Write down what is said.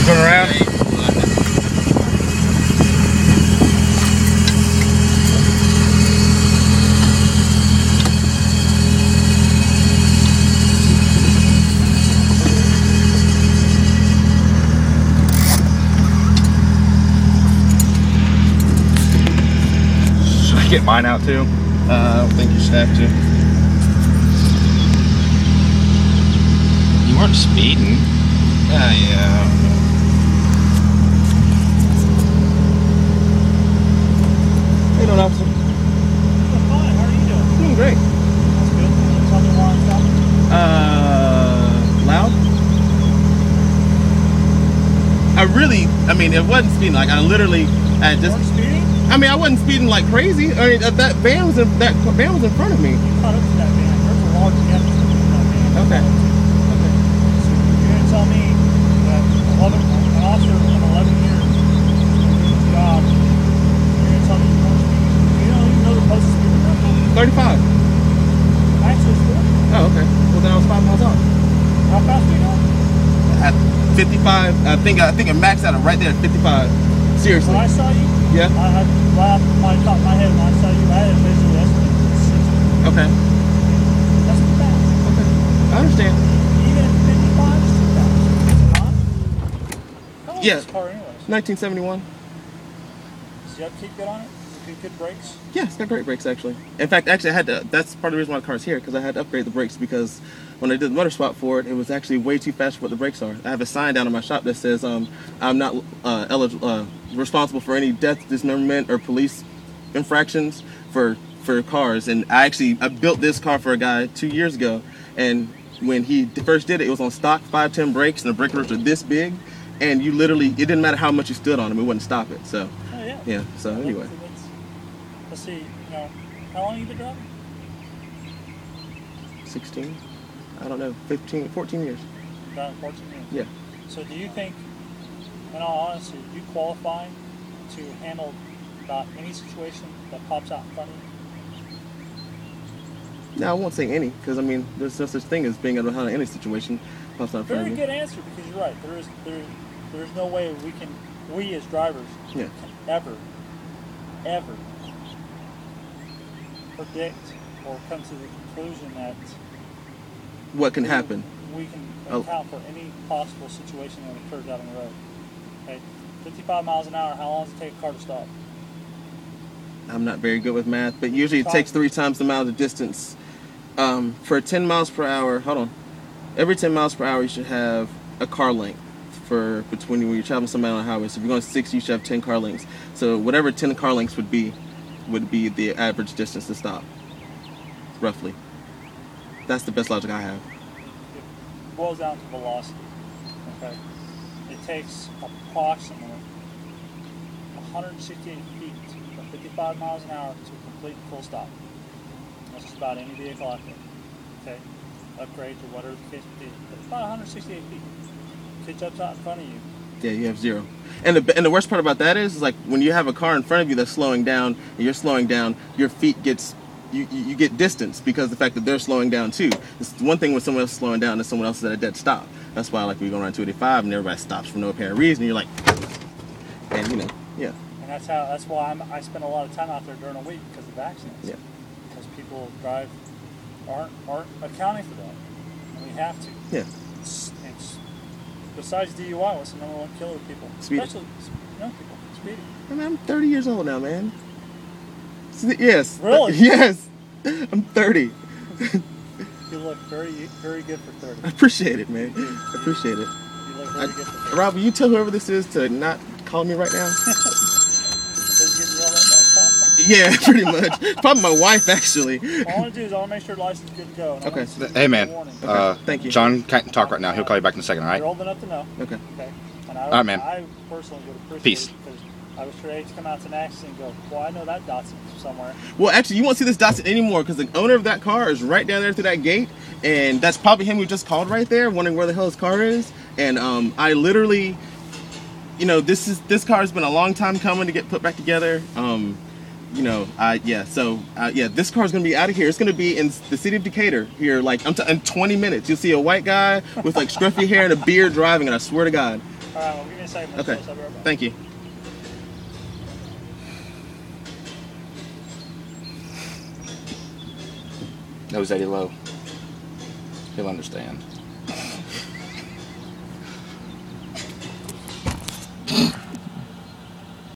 Turn around. Should I get mine out too? I don't think you should have to. You weren't speeding. Yeah. How you doing, officer? Fine. How are you doing? Doing great. That's good. Can you tell me why I'm stopping? Loud? I mean, it wasn't speeding. Like, I literally, I just, Weren't speeding? I mean, I wasn't speeding like crazy. I mean, that van was in front of me. You caught up to that van. There's a large gap between that van. Okay. Okay. So you're going to tell me that an officer of 11 years doing his job, you're going to tell me you weren't speeding? You don't even know the posted speed limit. 35. Actually, it's 40. Oh, okay. Well, then I was 5 miles off. How fast are you going? At 55, I think it maxed out right there at 55. Seriously. When I saw you, Yeah. I had right off my top of my head when I saw you, I had basically estimated 60. Okay. That's too fast. Okay. I understand. Even at 55, it's too fast. Is it not? How old Yeah. is this car anyways? 1971. Does the upkeep good on it? Does it good brakes? Yeah, it's got great brakes actually. In fact, I had to. That's part of the reason why the car's here, because I had to upgrade the brakes, because when I did the motor swap for it, it was actually way too fast for what the brakes are. I have a sign down in my shop that says I'm not responsible for any death, dismemberment, or police infractions for cars. And I built this car for a guy 2 years ago, and when he first did it, it was on stock 510 brakes, and the brake rotors were this big, and it didn't matter how much you stood on them, it wouldn't stop it. So Oh, yeah. yeah. So anyway. Let's see, how long have you been driving? 16, I don't know, 15, 14 years. About 14 years. Yeah. So do you think, in all honesty, do you qualify to handle about any situation that pops out in front of you? Now, I won't say any, because I mean, there's no such thing as being able to handle any situation pops out in front Very of you. good answer, because you're right. There is no way we as drivers Yeah. can ever predict or come to the conclusion that What can happen? we can Oh. account for any possible situation that occurs out on the road. Okay, 55 miles an hour, how long does it take a car to stop? I'm not very good with math, but usually it takes 3 times the amount of distance. For 10 miles per hour, hold on. Every 10 miles per hour, you should have a car length for between when you're traveling somebody on the highway. So if you're going 60, you should have 10 car lengths. So whatever 10 car lengths would be the average distance to stop, roughly. That's the best logic I have. It boils down to velocity. Okay, it takes approximately 168 feet or 55 miles an hour to complete full stop. That's just about any vehicle out there. Okay, upgrades or whatever the case may be. But it's about 168 feet. Kid jumps out in front of you. Yeah, you have 0. And the worst part about that is like when you have a car in front of you that's slowing down and you're slowing down, your feet gets you get distance because of the fact that they're slowing down too. It's one thing when someone else is slowing down and someone else is at a dead stop. That's why like we go around 285 and everybody stops for no apparent reason. You're like, and yeah. And that's why I spend a lot of time out there during the week because of accidents. Yeah. Because people aren't accounting for that, and we have to. Yeah. It's besides DUI, what's the number one killer of people? Speeding. Especially young people. Speeding. I mean, I'm 30 years old now, man. Yes. Really? Yes. I'm 30. You look very, very good for 30. I appreciate it, man. I appreciate it. You look very good for 30. Rob, will you tell whoever this is to not call me right now? Doesn't get yelled at by a cop. Yeah, pretty much. Probably my wife, actually. All I want to do is I want to make sure the license is good to go. And I Okay. want to see Hey, man. the warning. Thank you. John can't talk right now. He'll call you back in a second, all right? You're old enough to know. Okay. Okay. And All right, man. I personally would appreciate Peace. it because I was ready to come out to an accident and go, well, I know that Datsun from somewhere. Well, actually, you won't see this Datsun anymore because the owner of that car is right down there through that gate, and that's probably him who just called right there, wondering where the hell his car is. And I literally, this car has been a long time coming to get put back together. This car is gonna be out of here. It's gonna be in the city of Decatur here, like in 20 minutes. You'll see a white guy with like scruffy hair and a beard driving, and I swear to God. All right, well, give me a second. Okay. I'll be right back. Thank you. Nose 80 low. He'll understand.